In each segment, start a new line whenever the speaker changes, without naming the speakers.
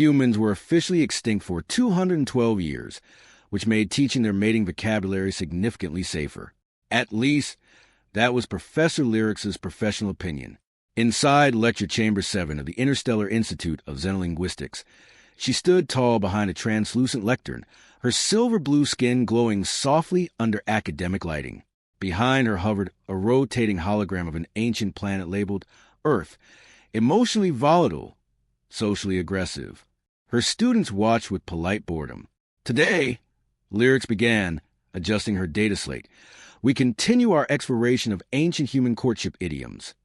Humans were officially extinct for 212 years, which made teaching their mating vocabulary significantly safer. At least, that was Professor Lyric's professional opinion. Inside Lecture Chamber 7 of the Interstellar Institute of Xenolinguistics, she stood tall behind a translucent lectern, her silver-blue skin glowing softly under academic lighting. Behind her hovered a rotating hologram of an ancient planet labeled Earth, emotionally volatile, socially aggressive. Her students watched with polite boredom. Today, Lyrics began, adjusting her data slate, we continue our exploration of ancient human courtship idioms,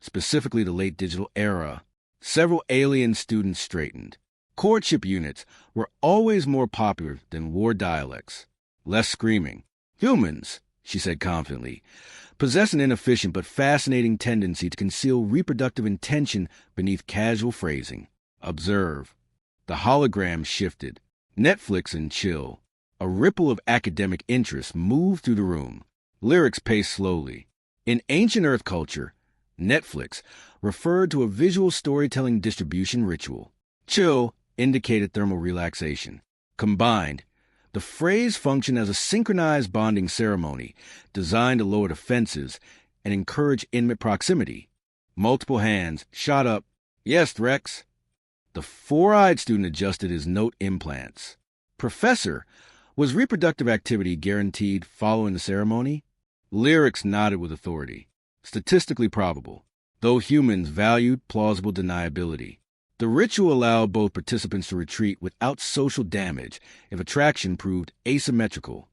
specifically the late digital era. Several alien students straightened. Courtship units were always more popular than war dialects. Less screaming. Humans, she said confidently, possess an inefficient but fascinating tendency to conceal reproductive intention beneath casual phrasing. Observe. The hologram shifted. Netflix and chill. A ripple of academic interest moved through the room. Lyrics paced slowly. In ancient Earth culture, Netflix referred to a visual storytelling distribution ritual. Chill indicated thermal relaxation. Combined, the phrase functioned as a synchronized bonding ceremony designed to lower defenses and encourage intimate proximity. Multiple hands shot up. Yes, Threx. The four-eyed student adjusted his note implants. Professor, was reproductive activity guaranteed following the ceremony? Lyrics nodded with authority. Statistically probable, though humans valued plausible deniability. The ritual allowed both participants to retreat without social damage if attraction proved asymmetrical.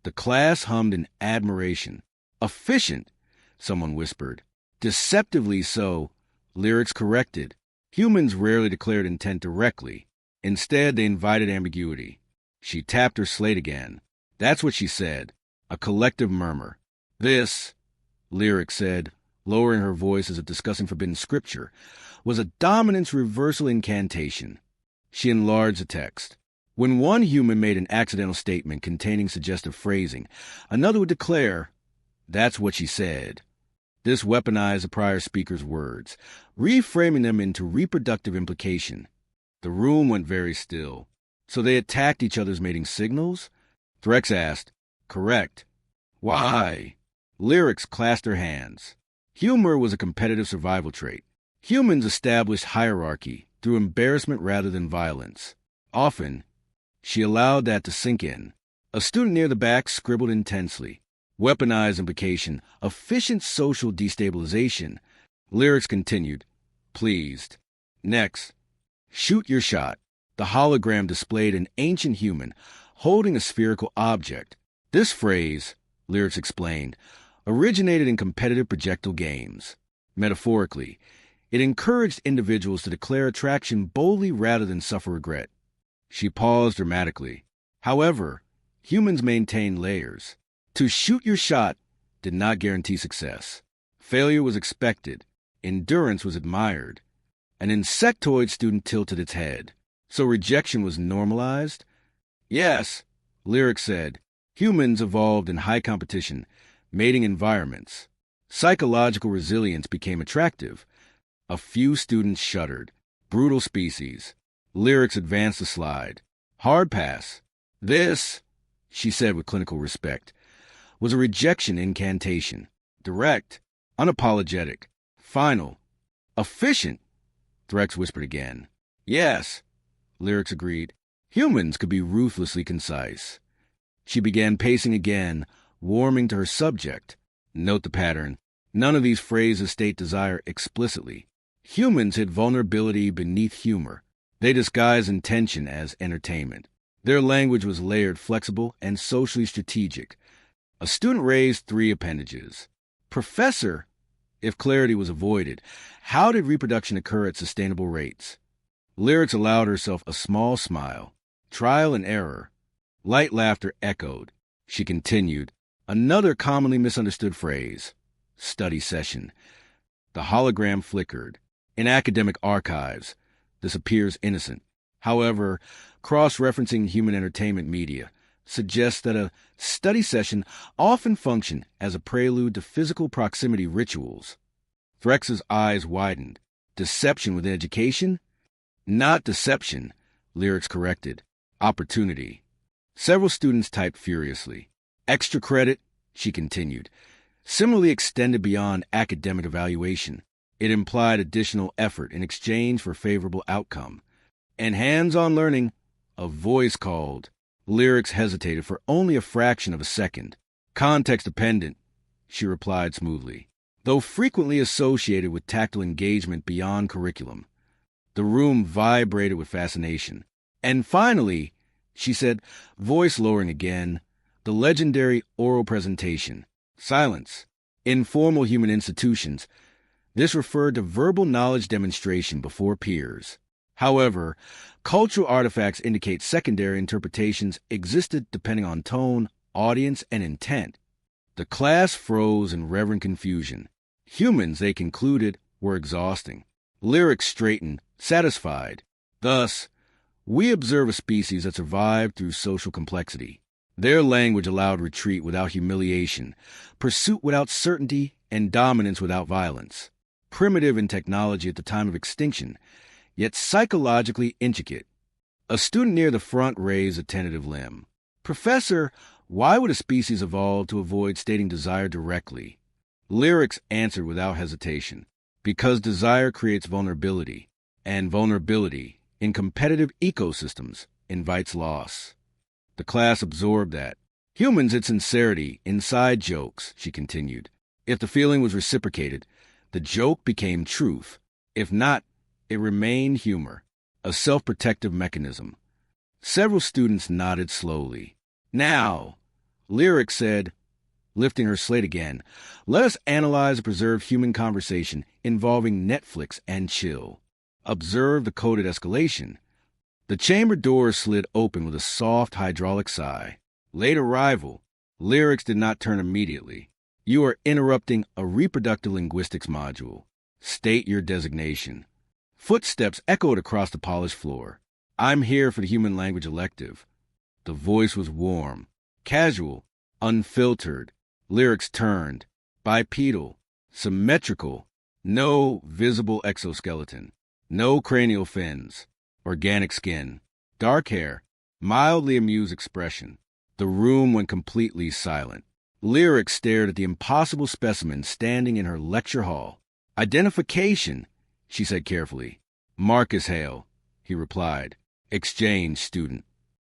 The class hummed in admiration. Efficient, someone whispered. Deceptively so, Lyrics corrected. Humans rarely declared intent directly. Instead, they invited ambiguity. She tapped her slate again. That's what she said. A collective murmur. This, Lyric said, lowering her voice as if discussing forbidden scripture, was a dominance reversal incantation. She enlarged the text. When one human made an accidental statement containing suggestive phrasing, another would declare, that's what she said. This weaponized the prior speaker's words, reframing them into reproductive implication. The room went very still. So they attacked each other's mating signals? Threx asked. Correct. Why? Lyrics clasped her hands. Humor was a competitive survival trait. Humans established hierarchy through embarrassment rather than violence. Often, she allowed that to sink in. A student near the back scribbled intensely. Weaponized implication, efficient social destabilization. Lyrics continued, pleased. Next, shoot your shot. The hologram displayed an ancient human holding a spherical object. This phrase, Lyrics explained, originated in competitive projectile games. Metaphorically, it encouraged individuals to declare attraction boldly rather than suffer regret. She paused dramatically. However, humans maintain layers. To shoot your shot did not guarantee success. Failure was expected. Endurance was admired. An insectoid student tilted its head. So rejection was normalized? Yes, Lyric said. Humans evolved in high competition, mating environments. Psychological resilience became attractive. A few students shuddered. Brutal species. Lyrics advanced the slide. Hard pass. This, she said with clinical respect, was a rejection incantation. Direct, unapologetic, final, efficient, Threx whispered again. Yes, Lyrics agreed. Humans could be ruthlessly concise. She began pacing again, warming to her subject. Note the pattern. None of these phrases state desire explicitly. Humans hid vulnerability beneath humor. They disguised intention as entertainment. Their language was layered, flexible, and socially strategic. A student raised 3 appendages. Professor, if clarity was avoided, how did reproduction occur at sustainable rates? Lyrics allowed herself a small smile. Trial and error. Light laughter echoed. She continued. Another commonly misunderstood phrase. Study session. The hologram flickered. In academic archives, this appears innocent. However, cross-referencing human entertainment media suggests that a study session often functioned as a prelude to physical proximity rituals. Threx's eyes widened. Deception with education? Not deception, Lyrics corrected. Opportunity. Several students typed furiously. Extra credit, she continued, similarly extended beyond academic evaluation. It implied additional effort in exchange for favorable outcome. And hands-on learning, a voice called. Lyrics hesitated for only a fraction of a second. Context dependent, she replied smoothly, though frequently associated with tactile engagement beyond curriculum. The room vibrated with fascination. And finally, she said, voice lowering again, the legendary oral presentation. Silence. In formal human institutions, this referred to verbal knowledge demonstration before peers. However, cultural artifacts indicate secondary interpretations existed depending on tone, audience, and intent. The class froze in reverent confusion. Humans, they concluded, were exhausting. Lyrics straightened, satisfied. Thus, we observe a species that survived through social complexity. Their language allowed retreat without humiliation, pursuit without certainty, and dominance without violence. Primitive in technology at the time of extinction, yet psychologically intricate. A student near the front raised a tentative limb. Professor, why would a species evolve to avoid stating desire directly? Lyrics answered without hesitation. Because desire creates vulnerability, and vulnerability, in competitive ecosystems, invites loss. The class absorbed that. Humans, it's sincerity, inside jokes, she continued. If the feeling was reciprocated, the joke became truth. If not, it remained humor, a self-protective mechanism. Several students nodded slowly. Now, Lyric said, lifting her slate again, let us analyze and preserve human conversation involving Netflix and chill. Observe the coded escalation. The chamber door slid open with a soft hydraulic sigh. Late arrival. Lyrics did not turn immediately. You are interrupting a reproductive linguistics module. State your designation. Footsteps echoed across the polished floor. I'm here for the human language elective. The voice was warm, casual, unfiltered. Lyrics turned, bipedal, symmetrical, no visible exoskeleton, no cranial fins, organic skin, dark hair, mildly amused expression. The room went completely silent. Lyric stared at the impossible specimen standing in her lecture hall. Identification, she said carefully. Marcus Hale, he replied. Exchange student.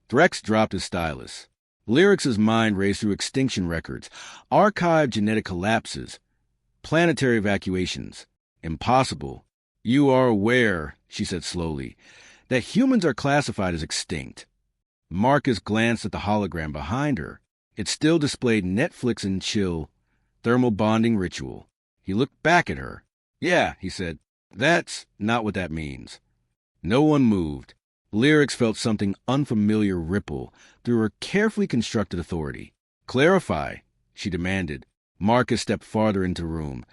Threx dropped his stylus. Lyrics' mind raced through extinction records, archived genetic collapses, planetary evacuations. Impossible. You are aware, she said slowly, that humans are classified as extinct. Marcus glanced at the hologram behind her. It still displayed Netflix and chill, thermal bonding ritual. He looked back at her. Yeah, he said, that's not what that means. No one moved. Lyrics felt something unfamiliar ripple through her carefully constructed authority. Clarify, she demanded. Marcus stepped farther into the room,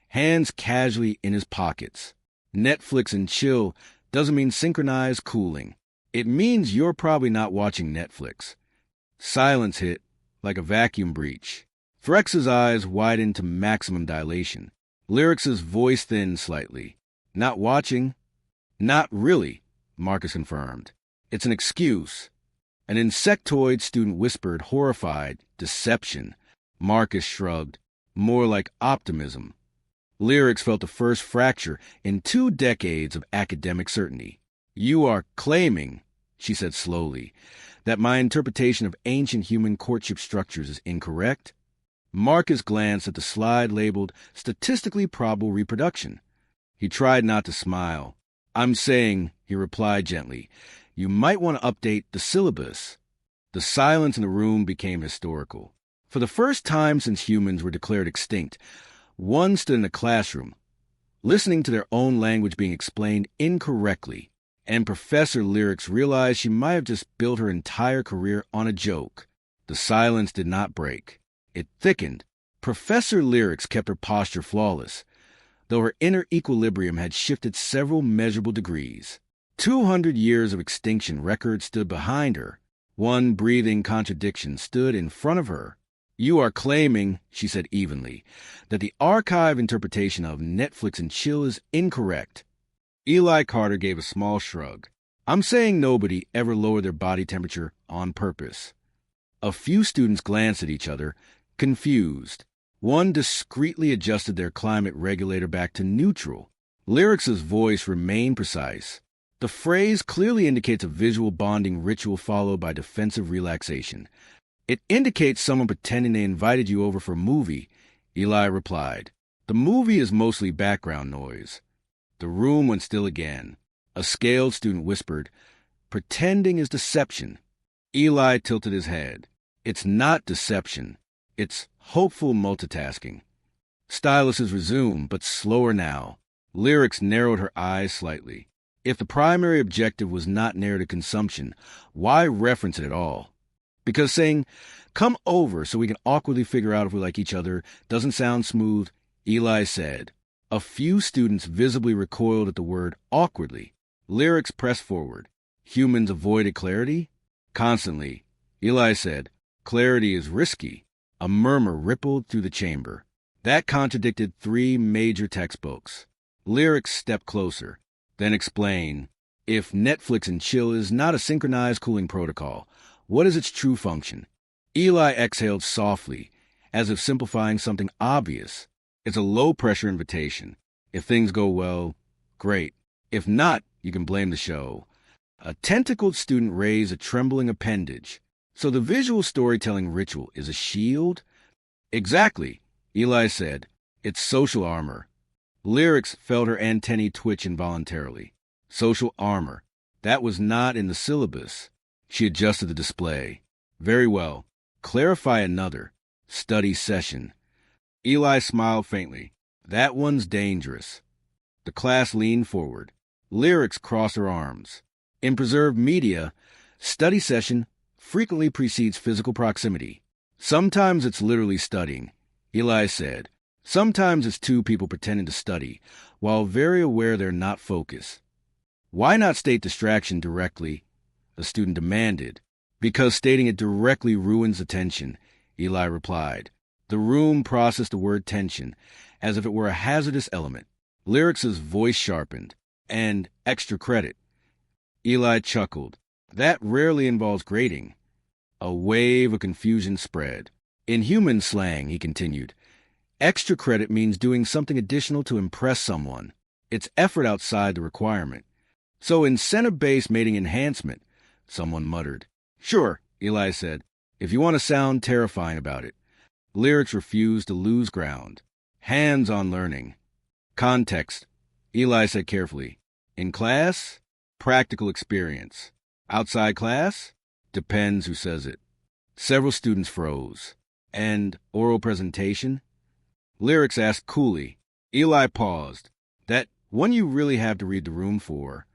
hands casually in his pockets. Netflix and chill doesn't mean synchronized cooling. It means you're probably not watching Netflix. Silence hit like a vacuum breach. Threx's eyes widened to maximum dilation. Lyrics' voice thinned slightly. Not watching? Not really, Marcus confirmed. It's an excuse. An insectoid student whispered, horrified, deception. Marcus shrugged, more like optimism. Lyrics felt the first fracture in 2 decades of academic certainty. You are claiming, she said slowly, that my interpretation of ancient human courtship structures is incorrect? Marcus glanced at the slide labeled statistically probable reproduction. He tried not to smile. I'm saying, he replied gently, you might want to update the syllabus. The silence in the room became historical. For the first time since humans were declared extinct, one stood in a classroom, listening to their own language being explained incorrectly, and Professor Lyrics realized she might have just built her entire career on a joke. The silence did not break. It thickened. Professor Lyrics kept her posture flawless, though her inner equilibrium had shifted several measurable degrees. 200 years of extinction record stood behind her. One breathing contradiction stood in front of her. You are claiming, she said evenly, that the archive interpretation of Netflix and chill is incorrect. Eli Carter gave a small shrug. I'm saying nobody ever lowered their body temperature on purpose. A few students glanced at each other, confused. One discreetly adjusted their climate regulator back to neutral. Lyrics' voice remained precise. The phrase clearly indicates a visual bonding ritual followed by defensive relaxation. It indicates someone pretending they invited you over for a movie, Eli replied. The movie is mostly background noise. The room went still again. A scaled student whispered, "Pretending is deception." Eli tilted his head. It's not deception. It's hopeful multitasking. Styluses resumed, but slower now. Lyrics narrowed her eyes slightly. If the primary objective was not narrative consumption, why reference it at all? Because saying, "Come over so we can awkwardly figure out if we like each other," doesn't sound smooth, Eli said. A few students visibly recoiled at the word awkwardly. Lyrics pressed forward. Humans avoided clarity? Constantly. Eli said, "Clarity is risky." A murmur rippled through the chamber. That contradicted 3 major textbooks. Lyrics stepped closer, then explained, "If Netflix and chill is not a synchronized cooling protocol, what is its true function?" Eli exhaled softly, as if simplifying something obvious. It's a low-pressure invitation. If things go well, great. If not, you can blame the show. A tentacled student raised a trembling appendage. So the visual storytelling ritual is a shield? Exactly, Eli said. It's social armor. Lyrics felt her antennae twitch involuntarily. Social armor. That was not in the syllabus. She adjusted the display. Very well. Clarify another. Study session. Eli smiled faintly. That one's dangerous. The class leaned forward. Lyrics crossed her arms. In preserved media, study session frequently precedes physical proximity. Sometimes it's literally studying, Eli said. Sometimes it's 2 people pretending to study, while very aware they're not focused. Why not state distraction directly? The student demanded. Because stating it directly ruins attention, Eli replied. The room processed the word tension as if it were a hazardous element. Lyrics' voice sharpened. And extra credit. Eli chuckled. That rarely involves grading. A wave of confusion spread. In human slang, he continued, extra credit means doing something additional to impress someone. It's effort outside the requirement. So incentive-based mating enhancement, someone muttered. Sure, Eli said, if you want to sound terrifying about it. Lyrics refused to lose ground. Hands-on learning. Context, Eli said carefully. In class, practical experience. Outside class, depends who says it. Several students froze. And oral presentation? Lyrics asked coolly. Eli paused. That one you really have to read the room for.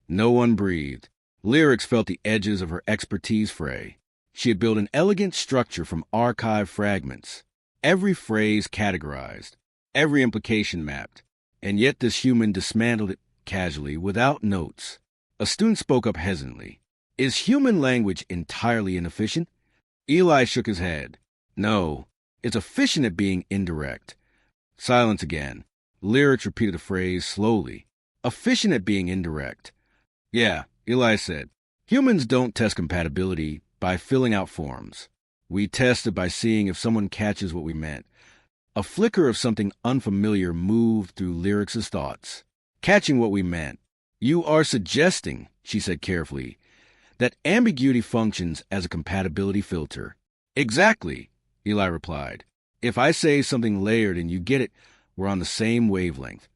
No one breathed. Lyrics felt the edges of her expertise fray. She had built an elegant structure from archive fragments. Every phrase categorized. Every implication mapped. And yet this human dismantled it casually, without notes. A student spoke up hesitantly. Is human language entirely inefficient? Eli shook his head. No, it's efficient at being indirect. Silence again. Lyrics repeated the phrase slowly. Efficient at being indirect. Yeah, Eli said. Humans don't test compatibility by filling out forms. We test it by seeing if someone catches what we meant. A flicker of something unfamiliar moved through Lyrics' thoughts. Catching what we meant. You are suggesting, she said carefully, that ambiguity functions as a compatibility filter. Exactly, Eli replied. If I say something layered and you get it, we're on the same wavelength.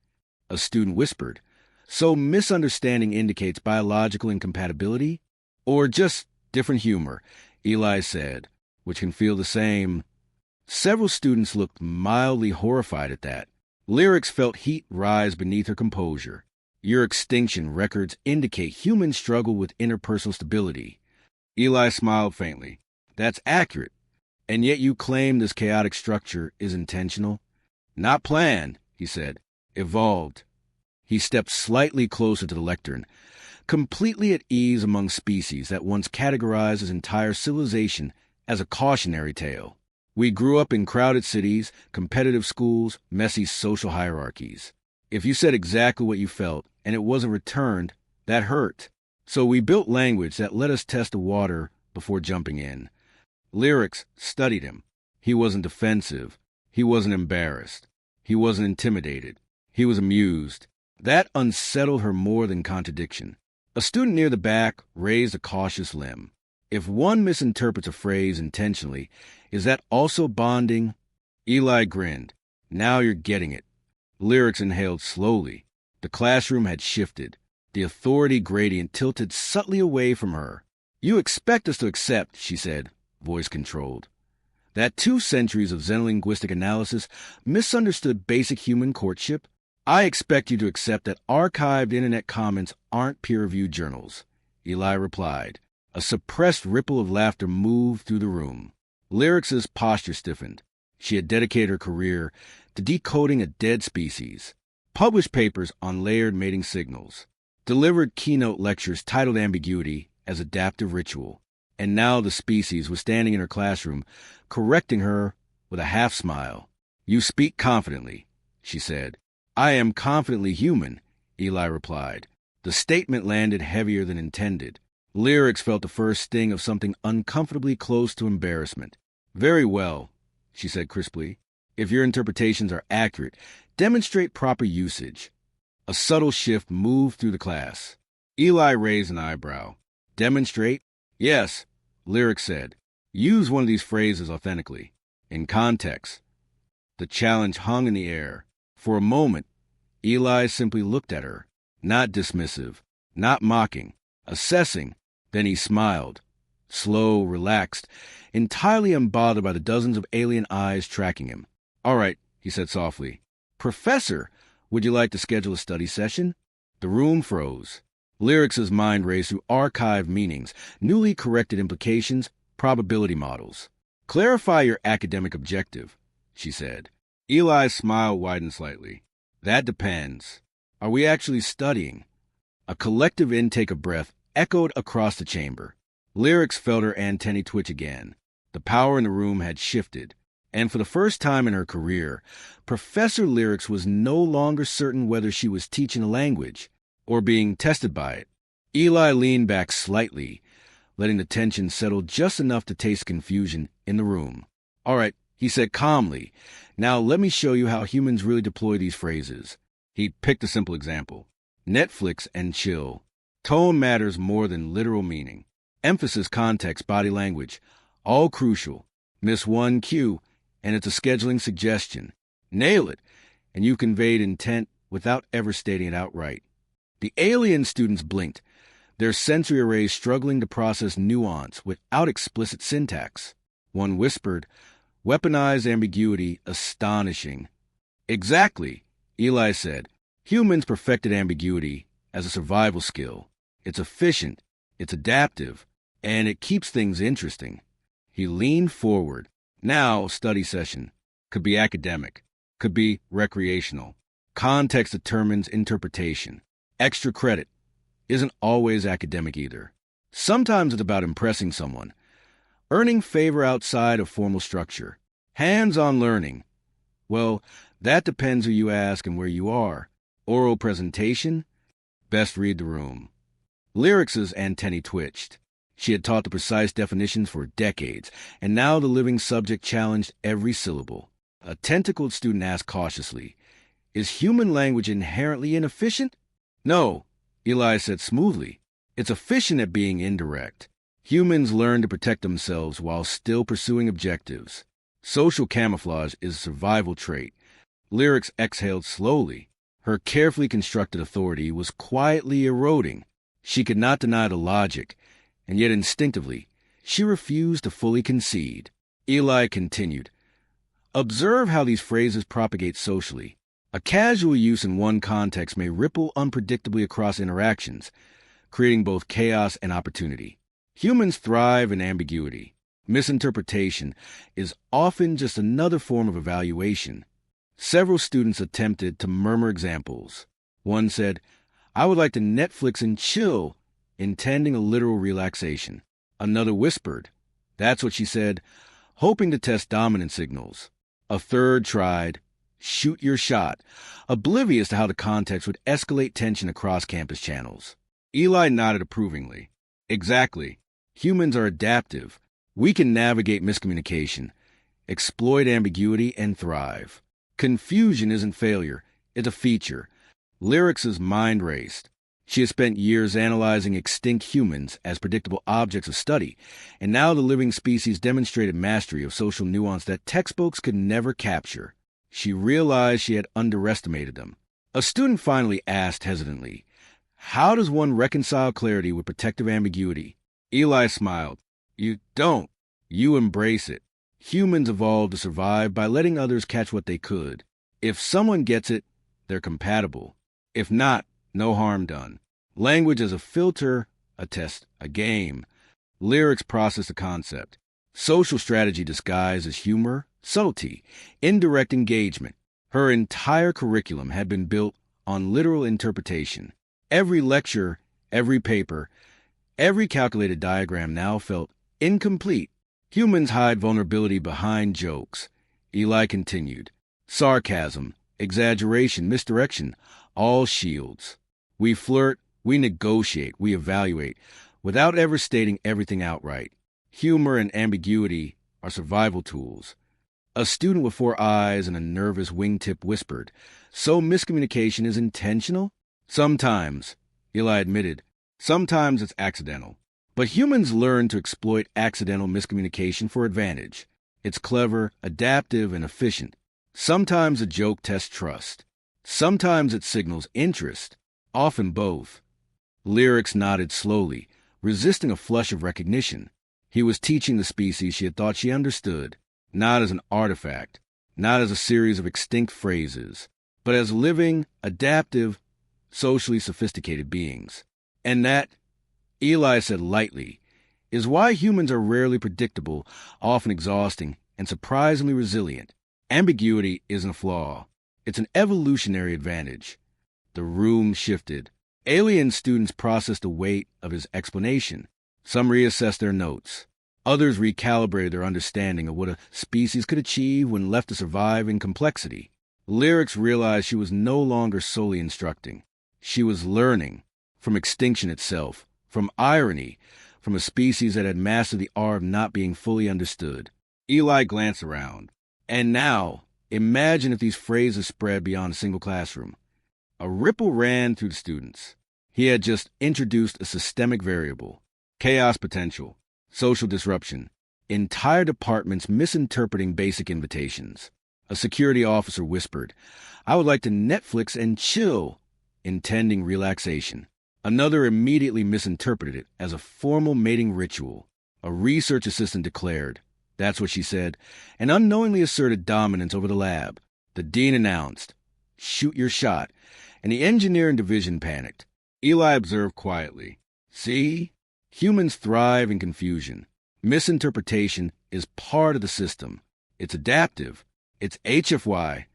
A student whispered. So misunderstanding indicates biological incompatibility? Or just different humor, Eli said, which can feel the same. Several students looked mildly horrified at that. Lyrics felt heat rise beneath her composure. Your extinction records indicate humans struggle with interpersonal stability. Eli smiled faintly. That's accurate. And yet you claim this chaotic structure is intentional? Not planned, he said. Evolved. He stepped slightly closer to the lectern, completely at ease among species that once categorized his entire civilization as a cautionary tale. We grew up in crowded cities, competitive schools, messy social hierarchies. If you said exactly what you felt and it wasn't returned, that hurt. So we built language that let us test the water before jumping in. Lyrics studied him. He wasn't defensive. He wasn't embarrassed. He wasn't intimidated. He was amused. That unsettled her more than contradiction. A student near the back raised a cautious limb. If one misinterprets a phrase intentionally, is that also bonding? Eli grinned. Now you're getting it. Lyrics inhaled slowly. The classroom had shifted. The authority gradient tilted subtly away from her. You expect us to accept, she said, voice controlled, that 2 centuries of xenolinguistic analysis misunderstood basic human courtship? I expect you to accept that archived internet comments aren't peer-reviewed journals, Eli replied. A suppressed ripple of laughter moved through the room. Lyrics's posture stiffened. She had dedicated her career to decoding a dead species, published papers on layered mating signals, delivered keynote lectures titled Ambiguity as Adaptive Ritual, and now the species was standing in her classroom, correcting her with a half-smile. You speak confidently, she said. I am confidently human, Eli replied. The statement landed heavier than intended. Lyrics felt the first sting of something uncomfortably close to embarrassment. Very well, she said crisply. If your interpretations are accurate, demonstrate proper usage. A subtle shift moved through the class. Eli raised an eyebrow. Demonstrate? Yes, Lyrics said. Use one of these phrases authentically, in context. The challenge hung in the air. For a moment, Eli simply looked at her, not dismissive, not mocking, assessing. Then he smiled, slow, relaxed, entirely unbothered by the dozens of alien eyes tracking him. All right, he said softly. Professor, would you like to schedule a study session? The room froze. Lyrics's mind raced through archived meanings, newly corrected implications, probability models. Clarify your academic objective, she said. Eli's smile widened slightly. That depends. Are we actually studying? A collective intake of breath echoed across the chamber. Lyrics felt her antennae twitch again. The power in the room had shifted, and for the first time in her career, Professor Lyrics was no longer certain whether she was teaching a language or being tested by it. Eli leaned back slightly, letting the tension settle just enough to taste confusion in the room. All right, he said calmly. Now let me show you how humans really deploy these phrases. He picked a simple example. Netflix and chill. Tone matters more than literal meaning. Emphasis, context, body language, all crucial. Miss one cue, and it's a scheduling suggestion. Nail it, and you conveyed intent without ever stating it outright. The alien students blinked, their sensory arrays struggling to process nuance without explicit syntax. One whispered, weaponized ambiguity, astonishing. Exactly, Eli said. Humans perfected ambiguity as a survival skill. It's efficient, it's adaptive, and it keeps things interesting. He leaned forward. Now, study session. Could be academic. Could be recreational. Context determines interpretation. Extra credit isn't always academic either. Sometimes it's about impressing someone. Earning favor outside of formal structure. Hands-on learning. Well, that depends who you ask and where you are. Oral presentation? Best read the room. Lyrics's antennae twitched. She had taught the precise definitions for decades, and now the living subject challenged every syllable. A tentacled student asked cautiously, Is human language inherently inefficient? No, Eli said smoothly. It's efficient at being indirect. Humans learn to protect themselves while still pursuing objectives. Social camouflage is a survival trait. Lyrics exhaled slowly. Her carefully constructed authority was quietly eroding. She could not deny the logic, and yet instinctively, she refused to fully concede. Eli continued, Observe how these phrases propagate socially. A casual use in one context may ripple unpredictably across interactions, creating both chaos and opportunity. Humans thrive in ambiguity. Misinterpretation is often just another form of evaluation. Several students attempted to murmur examples. One said, I would like to Netflix and chill, intending a literal relaxation. Another whispered, That's what she said, hoping to test dominant signals. A third tried, Shoot your shot, oblivious to how the context would escalate tension across campus channels. Eli nodded approvingly. Exactly. Humans are adaptive. We can navigate miscommunication, exploit ambiguity, and thrive. Confusion isn't failure, it's a feature. Lyrics' mind raced. She had spent years analyzing extinct humans as predictable objects of study, and now the living species demonstrated mastery of social nuance that textbooks could never capture. She realized she had underestimated them. A student finally asked hesitantly, "How does one reconcile clarity with protective ambiguity?" Eli smiled. "You don't. You embrace it. Humans evolved to survive by letting others catch what they could. If someone gets it, they're compatible. If not, no harm done. Language as a filter, a test, a game. Lyrics process a concept. Social strategy disguised as humor, subtlety, indirect engagement. Her entire curriculum had been built on literal interpretation. Every lecture, every paper, every calculated diagram now felt incomplete. Humans hide vulnerability behind jokes. Eli continued. Sarcasm, exaggeration, misdirection, all shields. We flirt, we negotiate, we evaluate, without ever stating everything outright. Humor and ambiguity are survival tools. A student with 4 eyes and a nervous wingtip whispered, "So miscommunication is intentional?" "Sometimes," Eli admitted. "Sometimes it's accidental. But humans learn to exploit accidental miscommunication for advantage. It's clever, adaptive, and efficient. Sometimes a joke tests trust. Sometimes it signals interest. Often both." Lyrics nodded slowly, resisting a flush of recognition. He was teaching the species she had thought she understood, not as an artifact, not as a series of extinct phrases, but as living, adaptive, socially sophisticated beings. And that, Eli said lightly, is why humans are rarely predictable, often exhausting, and surprisingly resilient. Ambiguity isn't a flaw. It's an evolutionary advantage. The room shifted. Alien students processed the weight of his explanation. Some reassessed their notes. Others recalibrated their understanding of what a species could achieve when left to survive in complexity. Lyrics realized she was no longer solely instructing. She was learning from extinction itself, from irony, from a species that had mastered the art of not being fully understood. Eli glanced around. And now, imagine if these phrases spread beyond a single classroom. A ripple ran through the students. He had just introduced a systemic variable, chaos potential, social disruption, entire departments misinterpreting basic invitations. A security officer whispered, "I would like to Netflix and chill," intending relaxation. Another immediately misinterpreted it as a formal mating ritual. A research assistant declared, "That's what she said," and unknowingly asserted dominance over the lab. The dean announced, "Shoot your shot," and the engineer and division panicked. Eli observed quietly. "See? Humans thrive in confusion. Misinterpretation is part of the system. It's adaptive. It's HFY."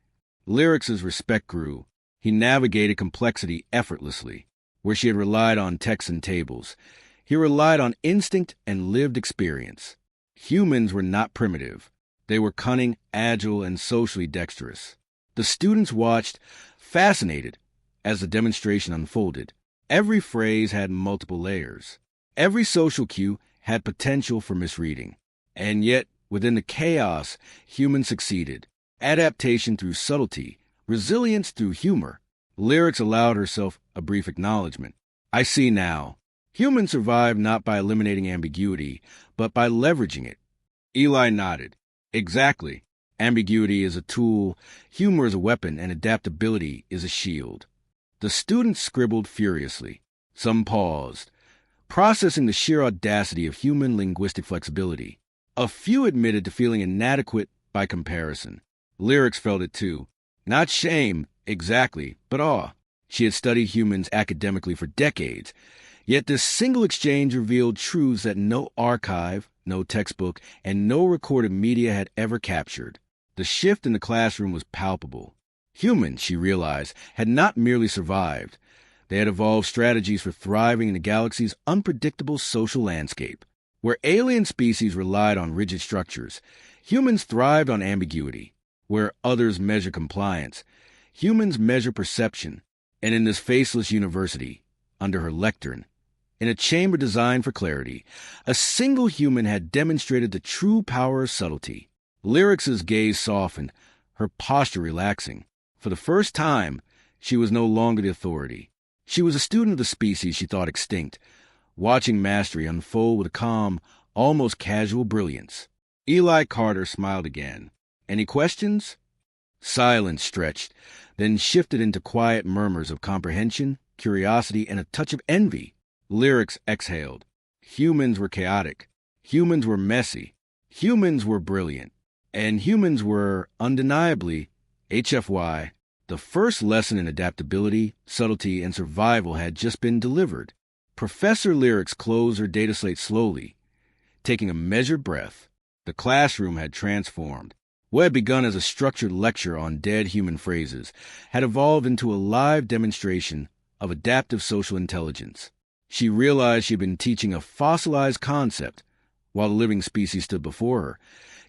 Lyrics' respect grew. He navigated complexity effortlessly. Where she had relied on texts and tables, he relied on instinct and lived experience. Humans were not primitive. They were cunning, agile, and socially dexterous. The students watched, fascinated, as the demonstration unfolded. Every phrase had multiple layers. Every social cue had potential for misreading. And yet, within the chaos, humans succeeded. Adaptation through subtlety, resilience through humor. Lyrics allowed herself a brief acknowledgement. "I see now. Humans survive not by eliminating ambiguity, but by leveraging it." Eli nodded. "Exactly. Ambiguity is a tool, humor is a weapon, and adaptability is a shield." The students scribbled furiously. Some paused, processing the sheer audacity of human linguistic flexibility. A few admitted to feeling inadequate by comparison. Lyrics felt it too. Not shame, exactly, but awe. She had studied humans academically for decades, yet this single exchange revealed truths that no archive, no textbook, and no recorded media had ever captured. The shift in the classroom was palpable. Humans, she realized, had not merely survived. They had evolved strategies for thriving in the galaxy's unpredictable social landscape. Where alien species relied on rigid structures, humans thrived on ambiguity. Where others measure compliance, humans measure perception. And in this faceless university, under her lectern, in a chamber designed for clarity, a single human had demonstrated the true power of subtlety. Lyrics's gaze softened, her posture relaxing. For the first time, she was no longer the authority. She was a student of the species she thought extinct, watching mastery unfold with a calm, almost casual brilliance. Eli Carter smiled again. Any questions? Silence stretched, then shifted into quiet murmurs of comprehension, curiosity, and a touch of envy. Lyrics exhaled. Humans were chaotic. Humans were messy. Humans were brilliant. And humans were, undeniably, HFY. The first lesson in adaptability, subtlety, and survival had just been delivered. Professor Lyrics closed her data slate slowly, taking a measured breath. The classroom had transformed. What had begun as a structured lecture on dead human phrases had evolved into a live demonstration of adaptive social intelligence. She realized she had been teaching a fossilized concept while the living species stood before her,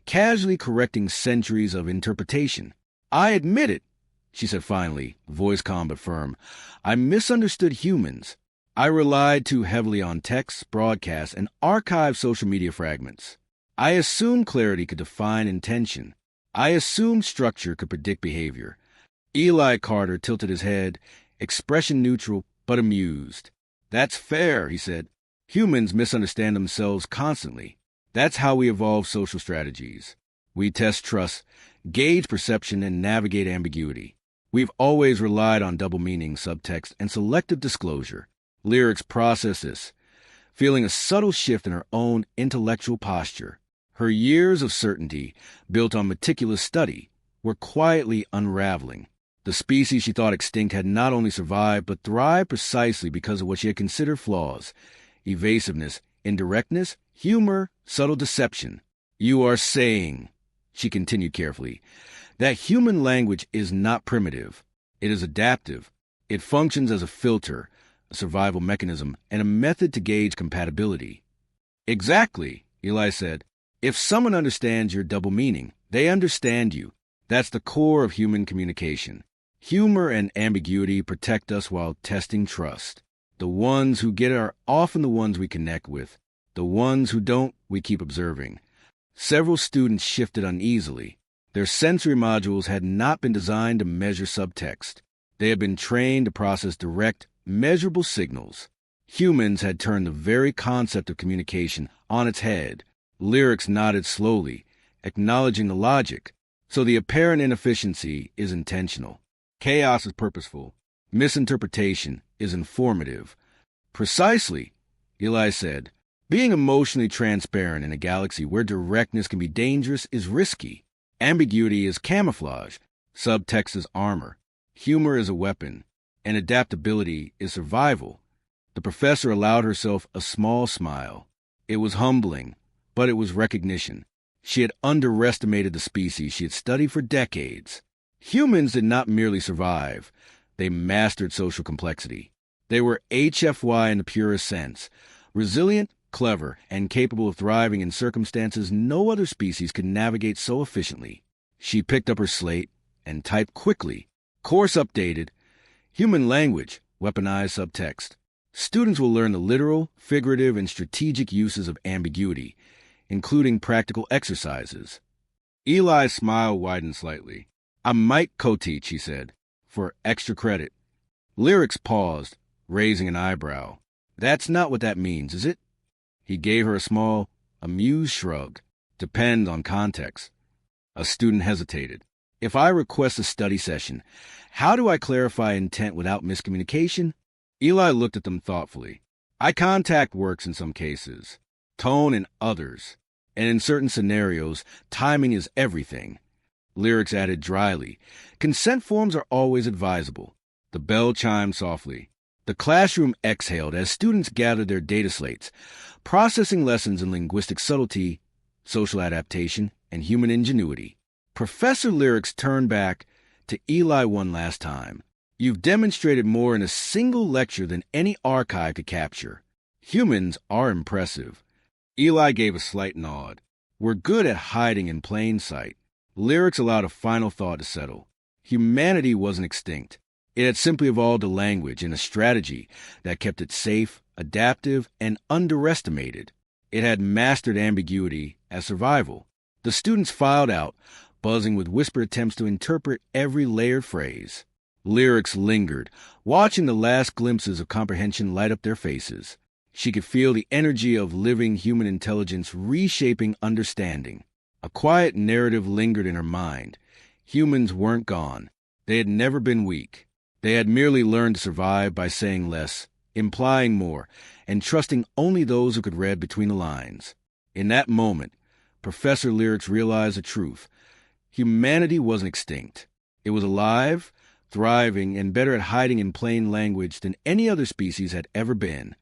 casually correcting centuries of interpretation. I admit it, she said finally, voice calm but firm. I misunderstood humans. I relied too heavily on texts, broadcasts, and archived social media fragments. I assumed clarity could define intention. I assumed structure could predict behavior. Eli Carter tilted his head, expression neutral but amused. That's fair, he said. Humans misunderstand themselves constantly. That's how we evolve social strategies. We test trust, gauge perception, and navigate ambiguity. We've always relied on double meaning, subtext, and selective disclosure. Lyrics processed this, feeling a subtle shift in her own intellectual posture. Her years of certainty, built on meticulous study, were quietly unraveling. The species she thought extinct had not only survived, but thrived precisely because of what she had considered flaws: evasiveness, indirectness, humor, subtle deception. You are saying, she continued carefully, that human language is not primitive. It is adaptive. It functions as a filter, a survival mechanism, and a method to gauge compatibility. Exactly, Eli said. If someone understands your double meaning, they understand you. That's the core of human communication. Humor and ambiguity protect us while testing trust. The ones who get it are often the ones we connect with. The ones who don't, we keep observing. Several students shifted uneasily. Their sensory modules had not been designed to measure subtext. They had been trained to process direct, measurable signals. Humans had turned the very concept of communication on its head. Lyrics nodded slowly, acknowledging the logic. So the apparent inefficiency is intentional. Chaos is purposeful. Misinterpretation is informative. Precisely, Eli said. Being emotionally transparent in a galaxy where directness can be dangerous is risky. Ambiguity is camouflage. Subtext is armor. Humor is a weapon. And adaptability is survival. The professor allowed herself a small smile. It was humbling, but it was recognition. She had underestimated the species she had studied for decades. Humans did not merely survive. They mastered social complexity. They were HFY in the purest sense, resilient, clever, and capable of thriving in circumstances no other species could navigate so efficiently. She picked up her slate and typed quickly. Course updated. Human language, weaponized subtext. Students will learn the literal, figurative, and strategic uses of ambiguity, including practical exercises. Eli's smile widened slightly. I might co-teach, he said, for extra credit. Lyrics paused, raising an eyebrow. That's not what that means, is it? He gave her a small, amused shrug. Depends on context. A student hesitated. If I request a study session, how do I clarify intent without miscommunication? Eli looked at them thoughtfully. Eye contact works in some cases, tone in others, and in certain scenarios, timing is everything. Lyrics added dryly. Consent forms are always advisable. The bell chimed softly. The classroom exhaled as students gathered their data slates, processing lessons in linguistic subtlety, social adaptation, and human ingenuity. Professor Lyrics turned back to Eli one last time. You've demonstrated more in a single lecture than any archive could capture. Humans are impressive. Eli gave a slight nod. We're good at hiding in plain sight. Lyrics allowed a final thought to settle. Humanity wasn't extinct. It had simply evolved a language and a strategy that kept it safe, adaptive, and underestimated. It had mastered ambiguity as survival. The students filed out, buzzing with whispered attempts to interpret every layered phrase. Lyrics lingered, watching the last glimpses of comprehension light up their faces. She could feel the energy of living human intelligence reshaping understanding. A quiet narrative lingered in her mind. Humans weren't gone. They had never been weak. They had merely learned to survive by saying less, implying more, and trusting only those who could read between the lines. In that moment, Professor Lyrics realized the truth. Humanity wasn't extinct. It was alive, thriving, and better at hiding in plain language than any other species had ever been.